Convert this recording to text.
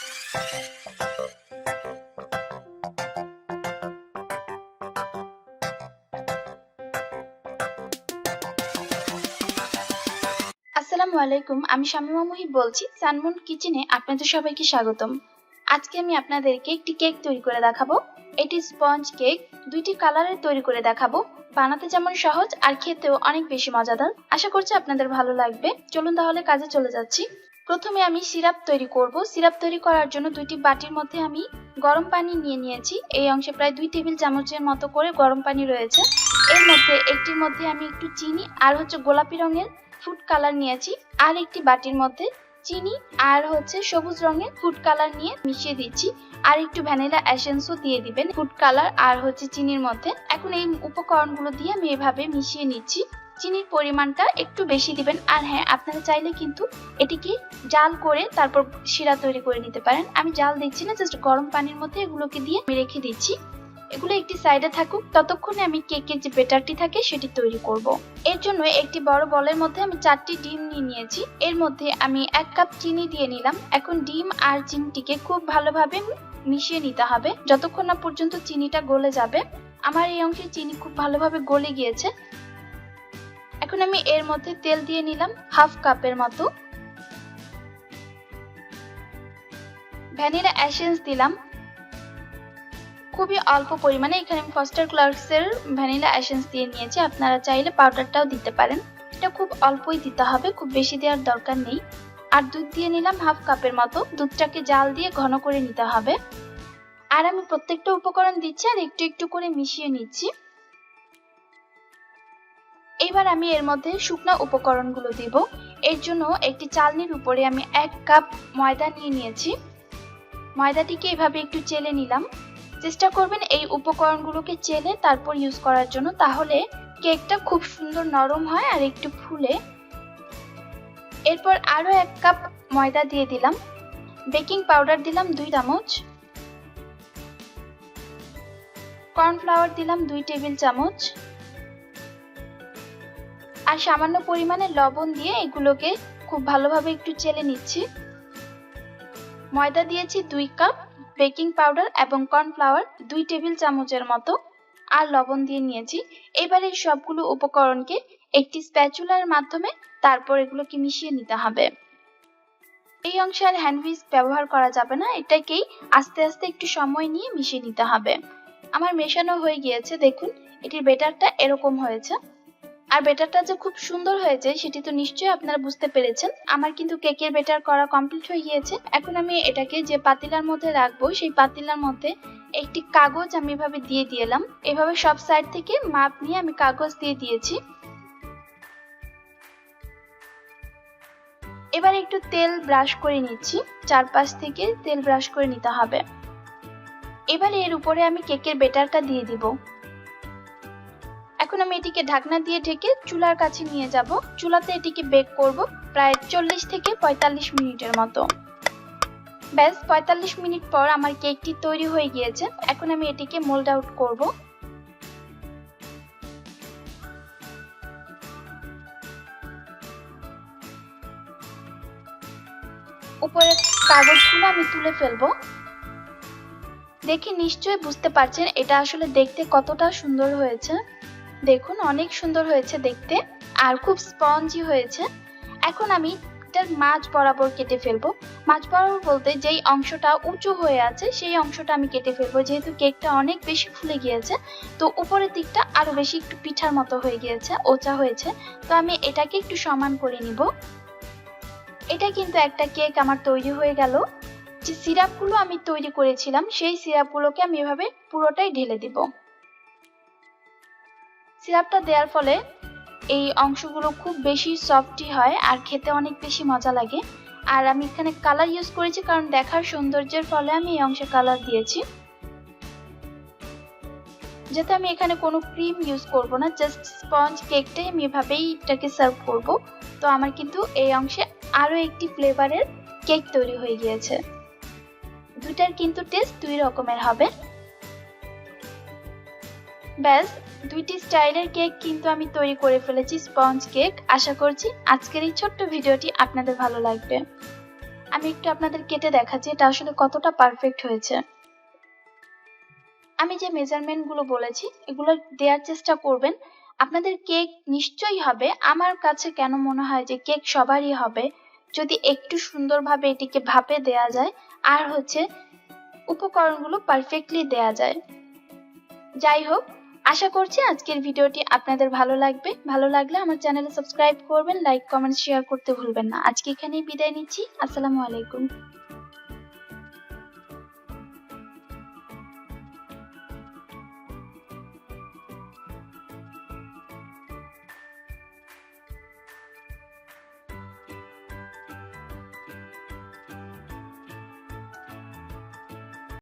আসসালামু আলাইকুম, আমি শামিমা মুহিব বলছি সানমুন কিচেনে আপনাদের সবাইকে স্বাগতম। আজকে আমি আপনাদেরকে একটি কেক তৈরি করে দেখাবো। এটি স্পঞ্জ কেক, দুইটি কালারের তৈরি করে দেখাবো। বানাতে যেমন সহজ আর খেতেও অনেক বেশি মজাদার। আশা করছি আপনাদের ভালো লাগবে। চলুন তাহলে কাজে চলে যাচ্ছি। প্রথমে আমি সিরাপ তৈরি করব। সিরাপ তৈরি করার জন্য দুইটি বাটির মধ্যে আমি গরম পানি নিয়ে নিয়েছি। এই অংশে প্রায় 2 টেবিল চামচের মতো করে গরম পানি রয়েছে। এর মধ্যে একটির মধ্যে আমি একটু চিনি আর গোলাপি রঙের ফুড কালার নিয়েছি, আর একটি বাটির মধ্যে চিনি আর সবুজ রঙের ফুড কালার নিয়ে মিশিয়ে দিচ্ছি। আর একটু ভ্যানিলা এসেন্সও দিয়ে দিবেন ফুড কালার আর চিনির মধ্যে। এখন এই উপকরণগুলো দিয়ে আমি এভাবে মিশিয়ে নিচ্ছি। চিনির পরিমাণটা একটু বেশি দিবেন, আর হ্যাঁ, আপনারা চাইলে কিন্তু এটিকে জাল করে তারপর শিরা তৈরি করে নিতে পারেন। আমি জাল দিচ্ছি না, জাস্ট গরম পানির মধ্যে এগুলোকে দিয়ে আমি রেখে দিচ্ছি। এগুলো একটি সাইডে থাকুক, ততক্ষণে আমি কেকের যে ব্যাটারটি থাকে সেটি তৈরি করব। এর জন্য একটি বড় বলের মধ্যে আমি 4টি ডিম নিয়ে নিয়েছি। এর মধ্যে আমি 1 কাপ চিনি দিয়ে নিলাম। এখন ডিম আর চিনিটিকে খুব ভালোভাবে মিশিয়ে নিতে হবে যতক্ষণ না পর্যন্ত চিনিটা গলে যাবে। আমার এই অংশে চিনি খুব ভালোভাবে গলে গিয়েছে। এখন আমি এর মধ্যে তেল দিয়ে নিলাম 1/2 কাপের মতো। ভ্যানিলা এসেন্স দিলাম খুবই অল্প পরিমাণে। এখানে আমি ফস্টার ক্লার্কসের ভ্যানিলা এসেন্স দিয়ে নিয়েছি, আপনারা চাইলে পাউডারটাও দিতে পারেন। এটা খুব অল্পই দিতে হবে, খুব বেশি দেওয়ার দরকার নেই। আর দুধ দিয়ে নিলাম 1/2 কাপের মতো। দুধটাকে জাল দিয়ে ঘন করে নিতে হবে। আর আমি প্রত্যেকটা উপকরণ দিচ্ছি আর একটু একটু করে মিশিয়ে নিচ্ছি। এবার আমি এর মধ্যে শুকনো উপকরণগুলো দিব। এর জন্য একটি চালনির উপরে আমি 1 কাপ ময়দা নিয়ে নিয়েছি। ময়দাটিকে এভাবে একটু চেলে নিলাম। চেষ্টা করবেন এই উপকরণগুলোকে চেলে তারপর ইউজ করার জন্য, তাহলে কেকটা খুব সুন্দর নরম হয় আর একটু ফুলে। এরপর আরো 1 কাপ ময়দা দিয়ে দিলাম। বেকিং পাউডার দিলাম 2 চামচ। কর্নফ্লাওয়ার দিলাম 2 টেবিল চামচ। আর সামান্য পরিমাণে লবণ দিয়ে এগুলোকে খুব ভালোভাবে একটু চেলে নিচ্ছি। ময়দা দিয়েছি 2 কাপ, বেকিং পাউডার এবং কর্নফ্লাওয়ার 2 টেবিল চামচের মতো, আর লবণ দিয়ে নিয়েছি। এবার এই সবগুলো উপকরণকে একটি স্প্যাচুলার মাধ্যমে তারপর এগুলোকে মিশিয়ে নিতে হবে। এই অংশে আর হ্যান্ড হুইস্ক ব্যবহার করা যাবে না, এটাকেই আস্তে আস্তে একটু সময় নিয়ে মিশিয়ে নিতে হবে। আমার মেশানো হয়ে গিয়েছে, দেখুন এটির ব্যাটারটা এরকম হয়েছে। আর ব্যাটারটা যে খুব সুন্দর হয়েছে সেটি তো নিশ্চয়ই আপনারা বুঝতে পেরেছেন। আমার কিন্তু কেকের ব্যাটার করা কমপ্লিট হয়ে গিয়েছে। এখন আমি এটাকে যে পাতিলার মধ্যে রাখবো, সেই পাতিলার মধ্যে একটি কাগজ আমি এভাবে দিয়ে দিলাম। এভাবে সব সাইড থেকে মাপ নিয়ে আমি কাগজ দিয়ে দিয়েছি। এবার একটু তেল ব্রাশ করে নিচ্ছি, চারপাশ থেকে তেল ব্রাশ করে নিতে হবে। এবার এর উপরে আমি কেকের ব্যাটারটা দিয়ে দিব। এখন আমি এটিকে ঢাকনা দিয়ে ঢেকে চুলার কাছে নিয়ে যাব। চুলাতে এটিকে বেক করব প্রায় 40 থেকে 45 মিনিটের মতো। ব্যাস 45 মিনিট পর আমার কেকটি তৈরি হয়ে গিয়েছে। এখন আমি এটিকে মোল্ড আউট করব। উপরের কাগজগুলো আমি তুলে ফেলবো। দেখে নিশ্চয়ই বুঝতে পারছেন এটা আসলে দেখতে কতটা সুন্দর হয়েছে। দেখুন অনেক সুন্দর হয়েছে দেখতে, আর খুব স্পঞ্জি হয়েছে। এখন আমি এটার মাঝ বরাবর কেটে ফেলবো। মাঝ বরাবর বলতে যেই অংশটা উঁচু হয়ে আছে সেই অংশটা আমি কেটে ফেলবো, যেহেতু কেকটা অনেক বেশি ফুলে গিয়েছে। তো উপরের দিকটা আরো বেশি একটু পিঠার মতো হয়ে গিয়েছে, ওচা হয়েছে। তো আমি এটাকে একটু সমান করে নিব। এটা কিন্তু একটা কেক আমার তৈরি হয়ে গেল। যে সিরাপগুলো আমি তৈরি করেছিলাম সেই সিরাপগুলোকে আমি এভাবে পুরোটাই ঢেলে দিব। সিরাপটা দেওয়ার ফলে এই অংশগুলো খুব বেশি সফটি হয় আর খেতে অনেক বেশি মজা লাগে। আর আমি এখানে কালার ইউজ করেছি কারণ দেখার সৌন্দর্যের ফলে আমি এই অংশে কালার দিয়েছি। যেহেতু আমি এখানে কোনো ক্রিম ইউজ করব না, জাস্ট স্পঞ্জ কেকটাই আমি এভাবেই এটাকে সার্ভ করব। তো আমার কিন্তু এই অংশে আরো একটি ফ্লেভারের কেক তৈরি হয়ে গিয়েছে। দুটার কিন্তু টেস্ট 2 রকমের হবে। ব্যাস, 2টি স্টাইলের কেক কিন্তু আমি তৈরি করে ফেলেছি, স্পঞ্জ কেক। আশা করছি আজকের এই ছোট্ট ভিডিওটি আপনাদের ভালো লাগবে। আমি একটু আপনাদের কেটে দেখাচ্ছি এটা আসলে কতটা পারফেক্ট হয়েছে। আমি যে মেজারমেন্ট গুলো বলেছি এগুলো দেওয়ার চেষ্টা করবেন। আপনাদের কেক নিশ্চয়ই হবে। আমার কাছে কেন মনে হয় যে কেক সবারই হবে যদি একটু সুন্দরভাবে এটিকে ভাপে দেয়া যায় আর উপকরণগুলো পারফেক্টলি দেয়া যায়। যাই হোক, আশা করছি আজকের ভিডিওটি আপনাদের ভালো লাগবে। ভালো লাগলে আমার চ্যানেলে সাবস্ক্রাইব করবেন, লাইক কমেন্ট শেয়ার করতে ভুলবেন না। আজকে এখানেই বিদায় নিচ্ছি। আসসালামু আলাইকুম।